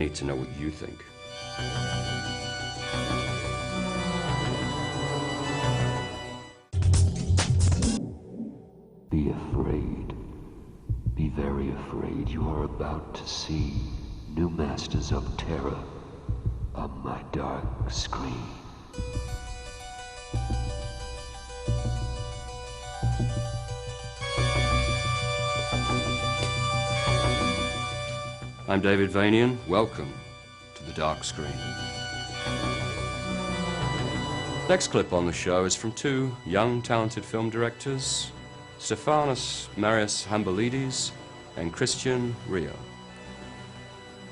Need to know what you think. Be afraid. Be very afraid. You are about to see new masters of terror on my dark screen. I'm David Vanian. Welcome to the dark screen. Next clip on the show is from two young, talented film directors, Stefanos Marios Hambalidis and Christian Rio.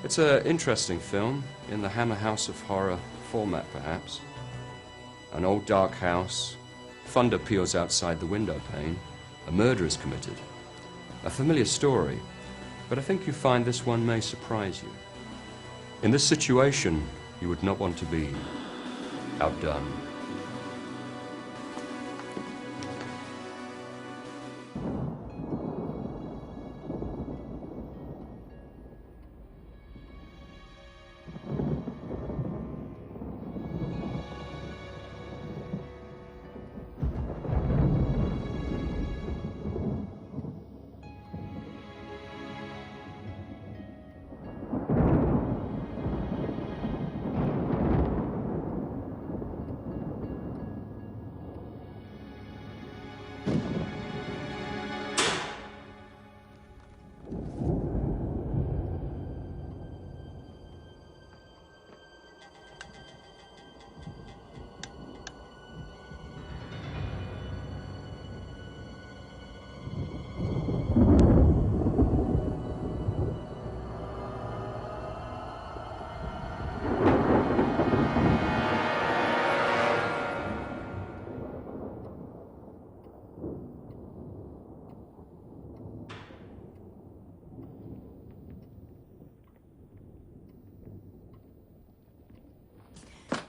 It's an interesting film in the Hammer House of Horror format, perhaps. An old dark house, thunder peals outside the window pane, a murder is committed. A familiar story, but I think you find this one may surprise you. In this situation, you would not want to be outdone.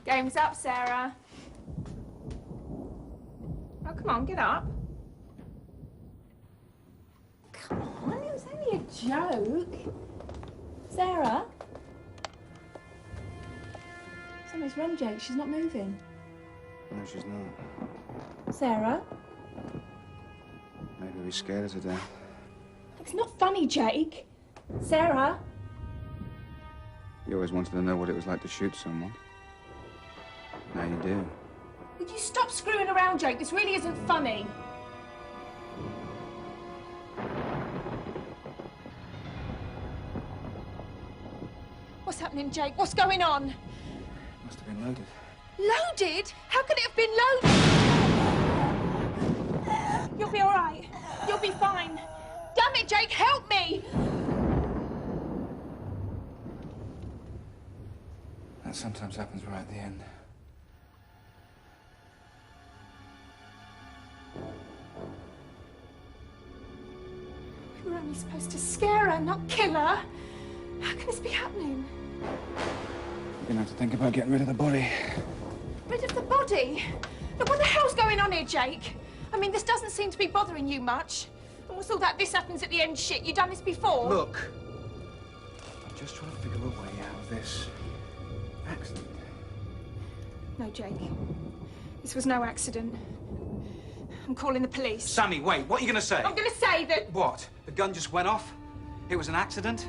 Game's up, Sarah. Oh, come on, get up. Come on, it was only a joke. Sarah? Something's wrong, Jake. She's not moving. No, she's not. Sarah? Maybe we scared her to death. It's not funny, Jake. Sarah? You always wanted to know what it was like to shoot someone. Now you do. Would you stop screwing around, Jake? This really isn't funny. What's happening, Jake? What's going on? Must have been loaded. Loaded? How could it have been loaded? You'll be all right. You'll be fine. Damn it, Jake, help me! That sometimes happens right at the end. We were only supposed to scare her, not kill her. How can this be happening? You're gonna have to think about getting rid of the body. Rid of the body? Look, what the hell's going on here, Jake? I mean, this doesn't seem to be bothering you much. And what's all that this happens at the end shit? You done this before? Look! I'm just trying to figure a way out of this accident. No, Jake. This was no accident. I'm calling the police. Sammy, wait, what are you going to say? I'm going to say that... What? The gun just went off? It was an accident?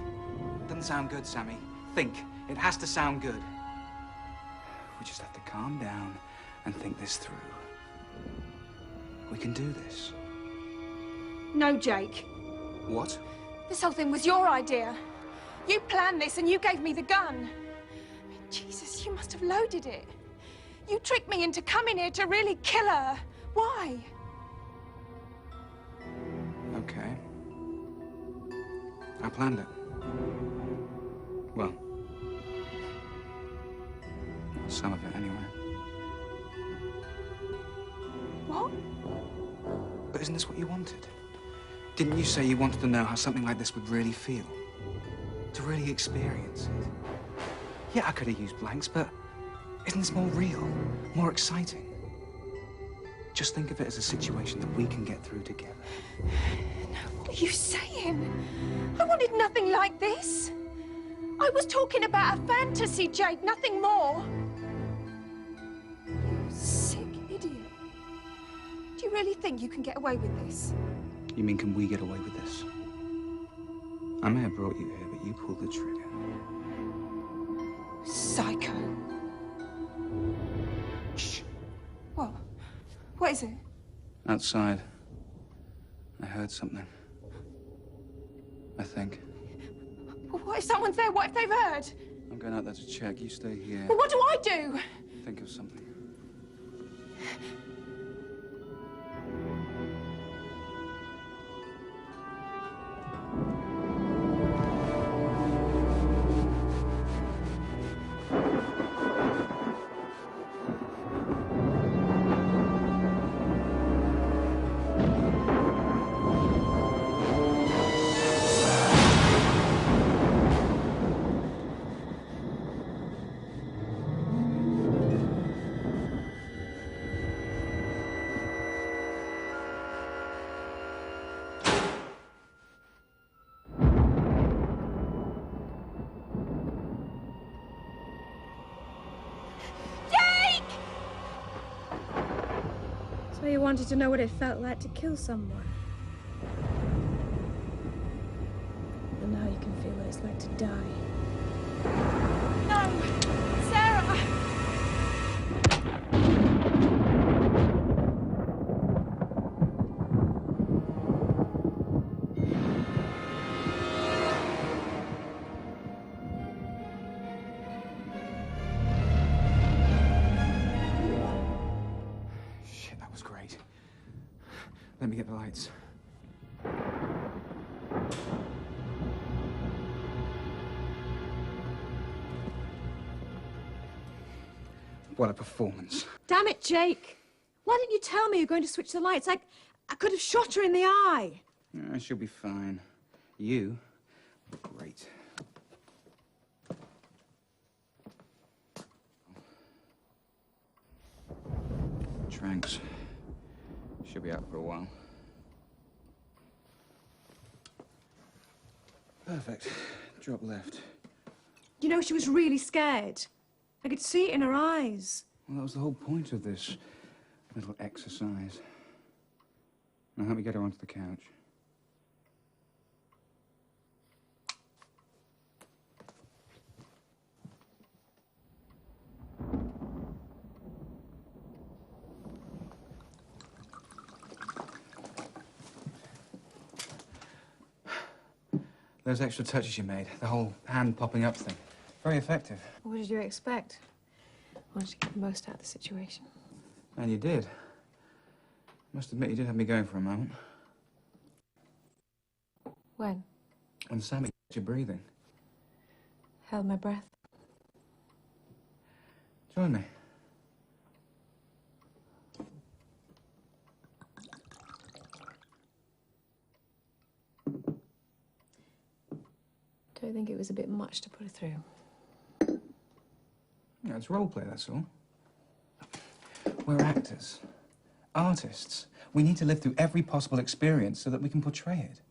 Doesn't sound good, Sammy. Think. It has to sound good. We just have to calm down and think this through. We can do this. No, Jake. What? This whole thing was your idea. You planned this and you gave me the gun. I mean, Jesus, you must have loaded it. You tricked me into coming here to really kill her. Why? Okay. I planned it. Well, some of it anyway. What? But isn't this what you wanted? Didn't you say you wanted to know how something like this would really feel? To really experience it? Yeah, I could have used blanks, but isn't this more real, more exciting? Just think of it as a situation that we can get through together. No, what are you saying? I wanted nothing like this. I was talking about a fantasy, Jake, nothing more. You sick idiot. Do you really think you can get away with this? You mean, can we get away with this? I may have brought you here, but you pulled the trigger. Psycho. Shh. What? What is it? Outside. I heard something. I think. Well, what if someone's there? What if they've heard? I'm going out there to check. You stay here. Well, what do I do? Think of something. So you wanted to know what it felt like to kill someone? And now you can feel what it's like to die. No! Sarah! Shit, that was great. Let me get the lights. What a performance. Damn it, Jake! Why didn't you tell me you were going to switch the lights? I could have shot her in the eye. She'll be fine. You look great. Tranks. She'll be out for a while. Perfect. Drop left. You know, she was really scared. I could see it in her eyes. Well, that was the whole point of this little exercise. Now help me get her onto the couch. Those extra touches you made, the whole hand popping up thing, very effective. What did you expect? I wanted to get the most out of the situation. And you did. Must admit, you did have me going for a moment. When? When Sammy got you breathing. Held my breath. Join me. Don't think it was a bit much to put her through. Yeah, it's role play, that's all. We're actors, artists. We need to live through every possible experience so that we can portray it.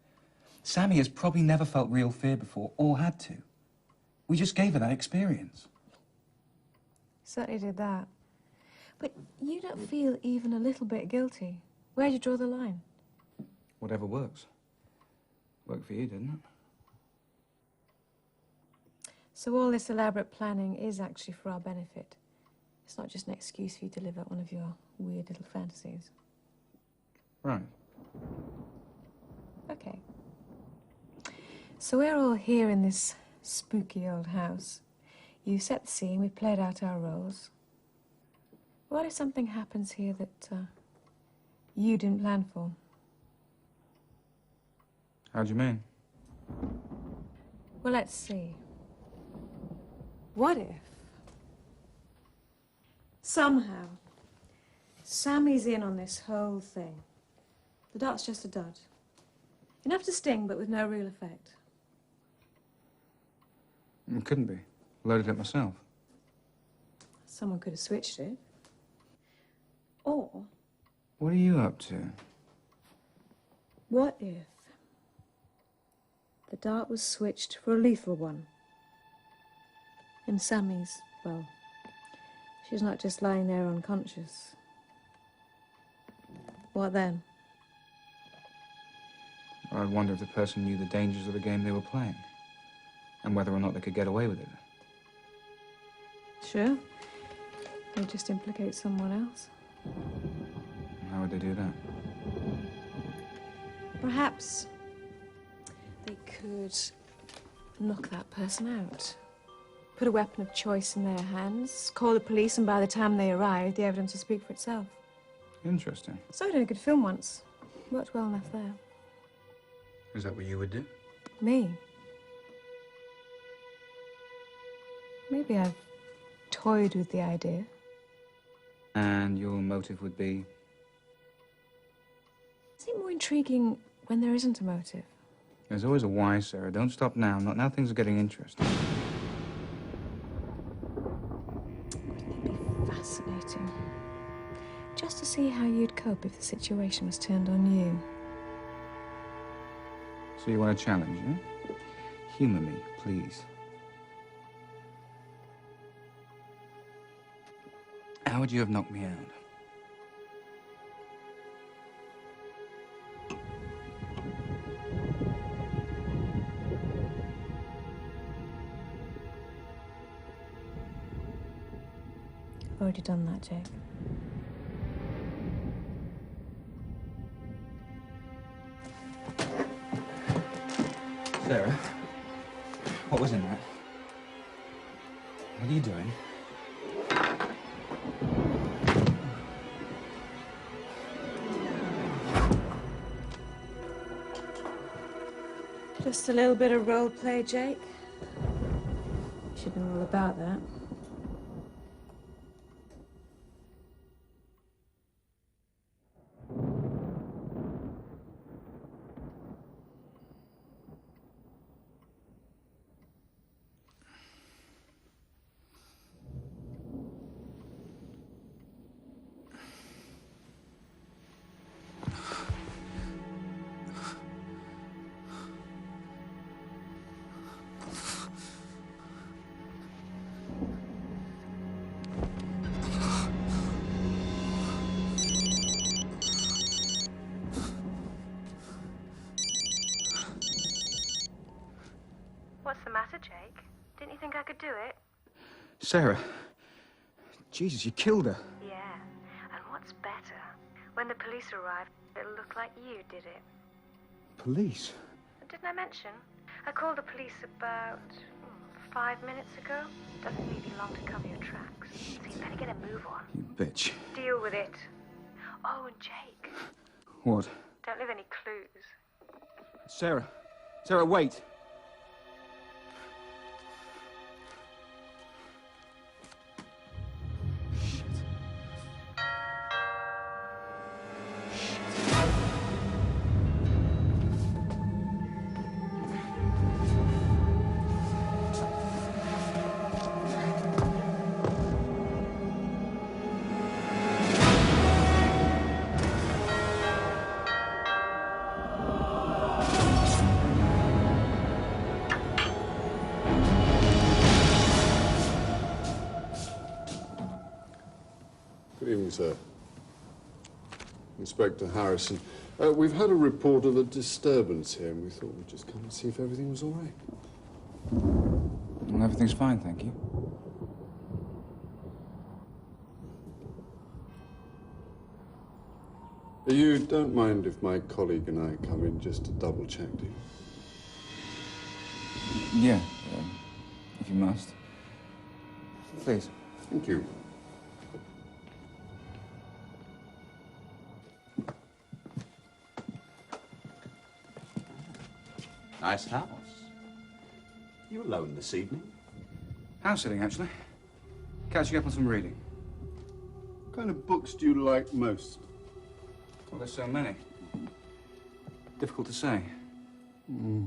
Sammy has probably never felt real fear before, or had to. We just gave her that experience. Certainly did that. But you don't feel even a little bit guilty. Where'd you draw the line? Whatever works. Worked for you, didn't it? So all this elaborate planning is actually for our benefit. It's not just an excuse for you to live out one of your weird little fantasies. Right. Okay. So we're all here in this spooky old house. You set the scene, we've played out our roles. What if something happens here that you didn't plan for? How do you mean? Well, let's see. What if somehow Sammy's in on this whole thing? The dart's just a dud. Enough to sting, but with no real effect. It couldn't be. Loaded it myself. Someone could have switched it. Or, What are you up to? what if the dart was switched for a lethal one? And Sammy's, well, she's not just lying there unconscious. What then? I wonder if the person knew the dangers of the game they were playing, and whether or not they could get away with it. Sure. They just implicate someone else. How would they do that? Perhaps they could knock that person out. Put a weapon of choice in their hands, call the police, and by the time they arrive, the evidence will speak for itself. Interesting. So I did a good film once. Worked well enough there. Is that what you would do? Me? Maybe I've toyed with the idea. And your motive would be? Is it more intriguing when there isn't a motive? There's always a why, Sarah. Don't stop now. Not now things are getting interesting. It'd be fascinating. Just to see how you'd cope if the situation was turned on you. So you want a challenge, eh? Humor me, please. How would you have knocked me out? I've already done that, Jake. Sarah, what was in that? What are you doing? Just a little bit of role play, Jake. You should know all about that. What's the matter, Jake? Didn't you think I could do it? Sarah, Jesus, you killed her. Yeah. And what's better? When the police arrive, it'll look like you did it. Police? Didn't I mention? I called the police about 5 minutes ago. Doesn't leave you long to cover your tracks. So you better get a move on. You bitch. Deal with it. Oh, and Jake, What? don't leave any clues. Sarah. Sarah, wait. Good evening, sir. Inspector Harrison. We've had a report of a disturbance here, and we thought we'd just come and see if everything was all right. Well, everything's fine, thank you. You don't mind if my colleague and I come in just to double-check, do you? Yeah, if you must. Please. Thank you. Nice house. You alone this evening? House sitting, actually. Catching up on some reading. What kind of books do you like most? Well, there's so many. Difficult to say. I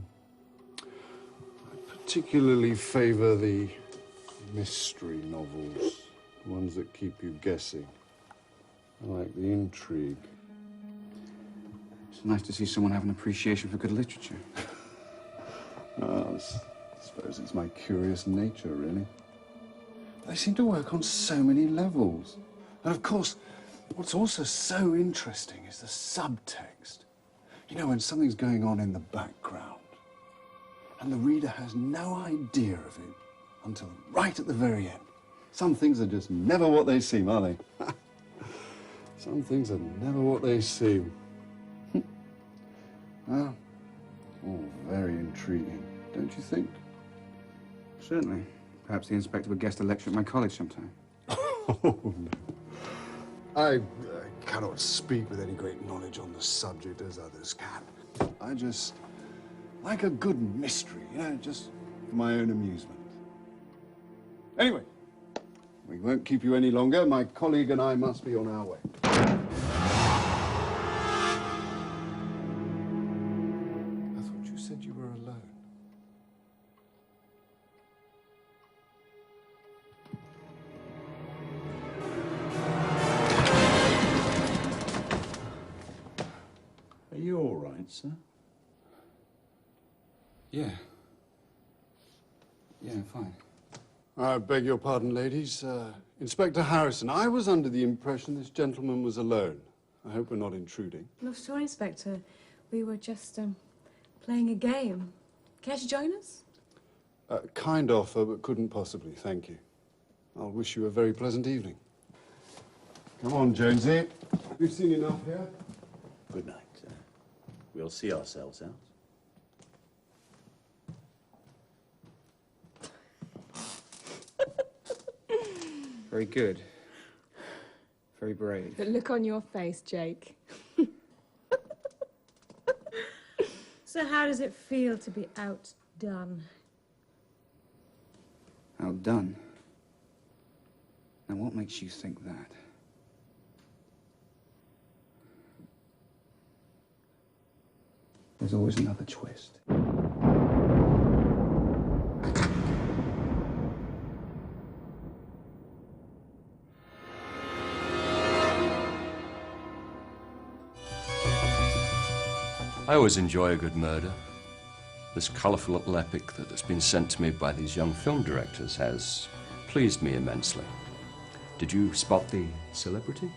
particularly favor the mystery novels, the ones that keep you guessing. I like the intrigue. It's nice to see someone have an appreciation for good literature. I suppose it's my curious nature, really. They seem to work on so many levels. And of course, what's also so interesting is the subtext. You know, when something's going on in the background, and the reader has no idea of it until right at the very end. Some things are just never what they seem, are they? Some things are never what they seem. Well, all very intriguing, don't you think? Certainly. Perhaps the inspector would guest a lecture at my college sometime. Oh, no. I cannot speak with any great knowledge on the subject as others can. I just like a good mystery, you know, just for my own amusement. Anyway, we won't keep you any longer. My colleague and I must be on our way. I thought you said you were alone. Are you all right, sir? Yeah. Yeah, I'm fine. I beg your pardon, ladies. Inspector Harrison, I was under the impression this gentleman was alone. I hope we're not intruding. Not sure, Inspector. We were just playing a game. Care to join us? Kind offer, but couldn't possibly, thank you. I'll wish you a very pleasant evening. Come on, Jonesy. We've seen enough here. Good night, sir. We'll see ourselves out. Very good. Very brave. The look on your face, Jake. So how does it feel to be outdone? Outdone? Now, what makes you think that? There's always another twist. I always enjoy a good murder. This colourful little epic that has been sent to me by these young film directors has pleased me immensely. Did you spot the celebrity?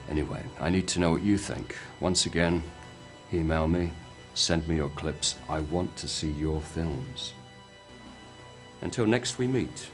Anyway, I need to know what you think. Once again, email me, send me your clips. I want to see your films. Until next we meet.